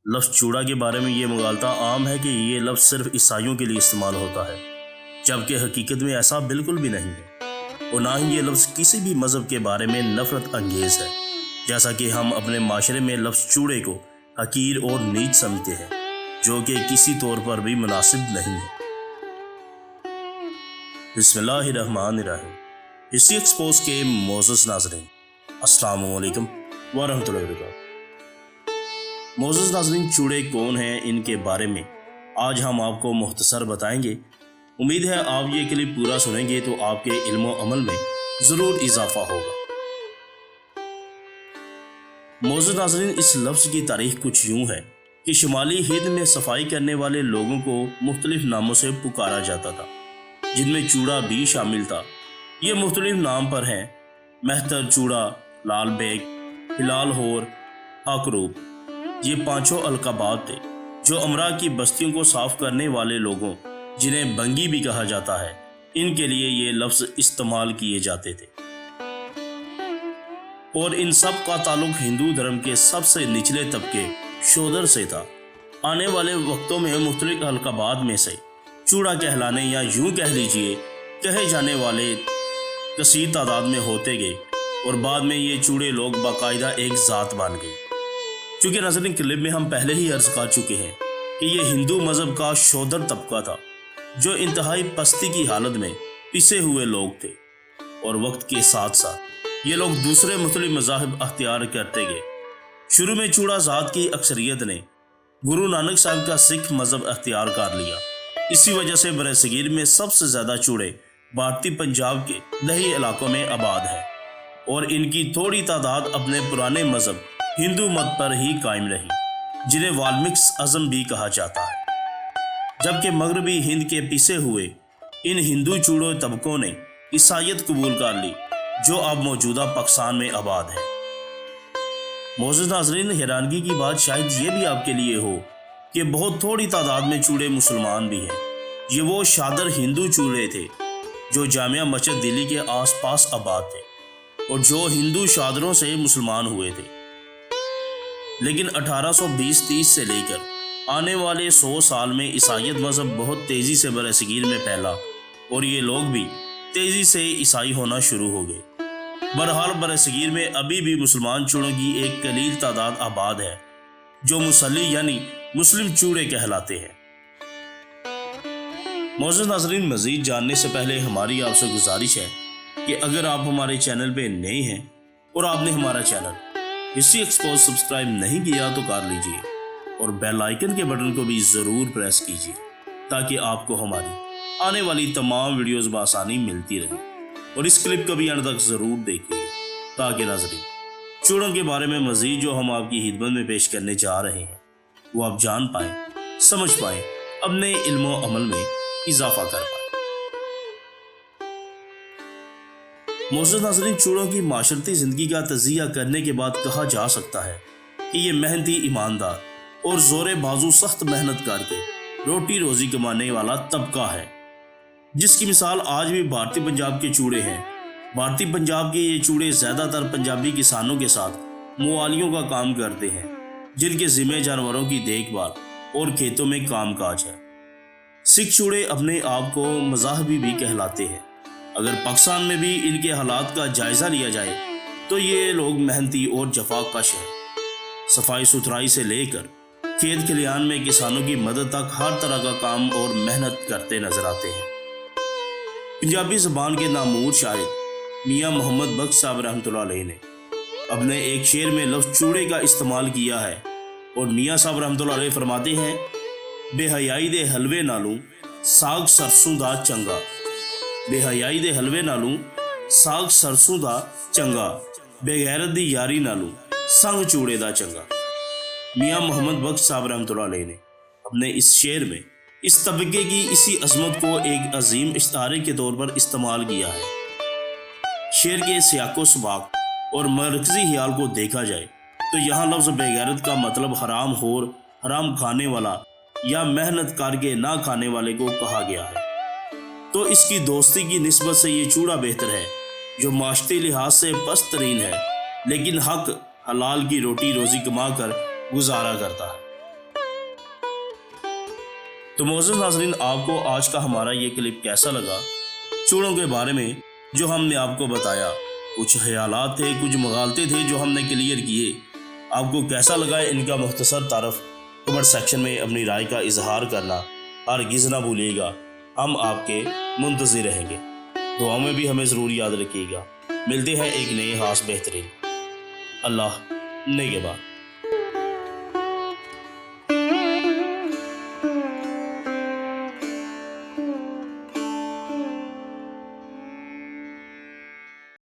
لفظ چوڑا کے بارے میں یہ مغالطہ عام ہے کہ یہ لفظ صرف عیسائیوں کے لیے استعمال ہوتا ہے، جبکہ حقیقت میں ایسا بالکل بھی نہیں ہے، اور نہ ہی یہ لفظ کسی بھی مذہب کے بارے میں نفرت انگیز ہے، جیسا کہ ہم اپنے معاشرے میں لفظ چوڑے کو حقیر اور نیچ سمجھتے ہیں، جو کہ کسی طور پر بھی مناسب نہیں ہے۔ بسم اللہ الرحمن الرحیم۔ ہسٹری ایکسپوز کے معزز ناظرین، السلام علیکم ورحمۃ اللہ وبرکاتہ۔ معزز ناظرین، چوڑے کون ہیں، ان کے بارے میں آج ہم آپ کو مختصر بتائیں گے۔ امید ہے آپ یہ کلپ پورا سنیں گے تو آپ کے علم و عمل میں ضرور اضافہ ہوگا۔ معزز ناظرین، اس لفظ کی تاریخ کچھ یوں ہے کہ شمالی ہند میں صفائی کرنے والے لوگوں کو مختلف ناموں سے پکارا جاتا تھا، جن میں چوڑا بھی شامل تھا۔ یہ مختلف نام پر ہیں: مہتر چوڑا، لال بیگ، ہلال ہور، ہاکروپ۔ یہ پانچوں القابات تھے جو امراء کی بستیوں کو صاف کرنے والے لوگوں، جنہیں بنگی بھی کہا جاتا ہے، ان کے لیے یہ لفظ استعمال کیے جاتے تھے، اور ان سب کا تعلق ہندو دھرم کے سب سے نچلے طبقے شودر سے تھا۔ آنے والے وقتوں میں مختلف القابات میں سے چوڑا کہلانے یا یوں کہہ لیجئے کہے جانے والے کثیر تعداد میں ہوتے گئے، اور بعد میں یہ چوڑے لوگ باقاعدہ ایک ذات بن گئے۔ چونکہ ناظرین، کلپ میں ہم پہلے ہی عرض کر چکے ہیں کہ یہ ہندو مذہب کا شودر طبقہ تھا، جو انتہائی پستی کی حالت میں پسے ہوئے لوگ تھے، اور وقت کے ساتھ ساتھ یہ لوگ دوسرے مختلف مذاہب اختیار کرتے گئے۔ شروع میں چوڑا ذات کی اکثریت نے گرو نانک صاحب کا سکھ مذہب اختیار کر لیا۔ اسی وجہ سے برصغیر میں سب سے زیادہ چوڑے بھارتی پنجاب کے دیہی علاقوں میں آباد ہیں، اور ان کی تھوڑی تعداد اپنے پرانے مذہب ہندو مت پر ہی قائم رہی، جنہیں والمکس ازم بھی کہا جاتا ہے۔ جبکہ مغربی ہند کے پسے ہوئے ان ہندو چوڑوں طبقوں نے عیسائیت قبول کر لی، جو اب موجودہ پاکستان میں آباد ہے۔ معزز ناظرین، حیرانگی کی بات شاید یہ بھی آپ کے لیے ہو کہ بہت تھوڑی تعداد میں چوڑے مسلمان بھی ہیں۔ یہ وہ شادر ہندو چوڑے تھے جو جامعہ مسجد دلی کے آس پاس آباد تھے، اور جو ہندو شادروں سے مسلمان ہوئے تھے۔ لیکن 1820-30 سے لے کر آنے والے 100 سال میں عیسائیت مذہب بہت تیزی سے برصغیر میں پھیلا، اور یہ لوگ بھی تیزی سے عیسائی ہونا شروع ہو گئے۔ بہرحال برصغیر میں ابھی بھی مسلمان چوڑوں کی ایک قلیل تعداد آباد ہے، جو مسلی یعنی مسلم چوڑے کہلاتے ہیں۔ معزز ناظرین، مزید جاننے سے پہلے ہماری آپ سے گزارش ہے کہ اگر آپ ہمارے چینل پہ نئے ہیں اور آپ نے ہمارا چینل ہسٹری ایکسپوز سبسکرائب نہیں کیا تو کر لیجئے، اور بیل آئیکن کے بٹن کو بھی ضرور پریس کیجئے، تاکہ آپ کو ہماری آنے والی تمام ویڈیوز بآسانی ملتی رہے۔ اور اس کلپ کو بھی اینڈ تک ضرور دیکھیے، تاکہ ناظرین چوڑوں کے بارے میں مزید جو ہم آپ کی خدمت میں پیش کرنے جا رہے ہیں وہ آپ جان پائیں، سمجھ پائیں، اپنے علم و عمل میں اضافہ کر پائیں۔ معزز ناظرین، چوڑوں کی معاشرتی زندگی کا تجزیہ کرنے کے بعد کہا جا سکتا ہے کہ یہ محنتی، ایماندار اور زور بازو سخت محنت کر کے روٹی روزی کمانے والا طبقہ ہے، جس کی مثال آج بھی بھارتی پنجاب کے چوڑے ہیں۔ بھارتی پنجاب کے یہ چوڑے زیادہ تر پنجابی کسانوں کے ساتھ موالیوں کا کام کرتے ہیں، جن کے ذمہ جانوروں کی دیکھ بھال اور کھیتوں میں کام کاج ہے۔ سکھ چوڑے اپنے آپ کو مذاہبی بھی کہلاتے ہیں۔ اگر پاکستان میں بھی ان کے حالات کا جائزہ لیا جائے تو یہ لوگ محنتی اور جفا کش ہیں۔ صفائی ستھرائی سے لے کر کھیت کھلیان میں کسانوں کی مدد تک ہر طرح کا کام اور محنت کرتے نظر آتے ہیں۔ پنجابی زبان کے نامور شاعر میاں محمد بخش صاحب رحمۃ اللہ علیہ نے اپنے ایک شعر میں لفظ چوڑے کا استعمال کیا ہے، اور میاں صاحب رحمۃ اللہ علیہ فرماتے ہیں: بے حیائی دے حلوے نالوں ساگ سرسوں دا چنگا، بے حیائی دے حلوے نالوں ساگ سرسوں دا چنگا، بے غیرت دی یاری نالوں سنگ چوڑے دا چنگا۔ میاں محمد بخش صاحب رحمۃ اللہ علیہ نے اپنے اس شعر میں اس طبقے کی اسی عظمت کو ایک عظیم استعارے کے طور پر استعمال کیا ہے۔ شعر کے سیاق و سباق اور مرکزی خیال کو دیکھا جائے تو یہاں لفظ بے غیرت کا مطلب حرام خور، حرام کھانے والا یا محنت کر کے نہ کھانے والے کو کہا گیا ہے۔ تو اس کی دوستی کی نسبت سے یہ چوڑا بہتر ہے، جو معاشرتی لحاظ سے پست ترین ہے، لیکن حق حلال کی روٹی روزی کما کر گزارا کرتا ہے۔ تو معزز ناظرین، آپ کو آج کا ہمارا یہ کلپ کیسا لگا؟ چوڑوں کے بارے میں جو ہم نے آپ کو بتایا، کچھ خیالات تھے، کچھ مغالطے تھے جو ہم نے کلیئر کیے، آپ کو کیسا لگا ان کا مختصر تعارف کمنٹ سیکشن میں اپنی رائے کا اظہار کرنا ہرگز نہ بھولیے گا۔ ہم آپ کے منتظر رہیں گے، دعاؤں میں بھی ہمیں ضرور یاد رکھیے گا۔ ملتے ہیں ایک نئے خاص بہترین۔ اللہ نگہبان۔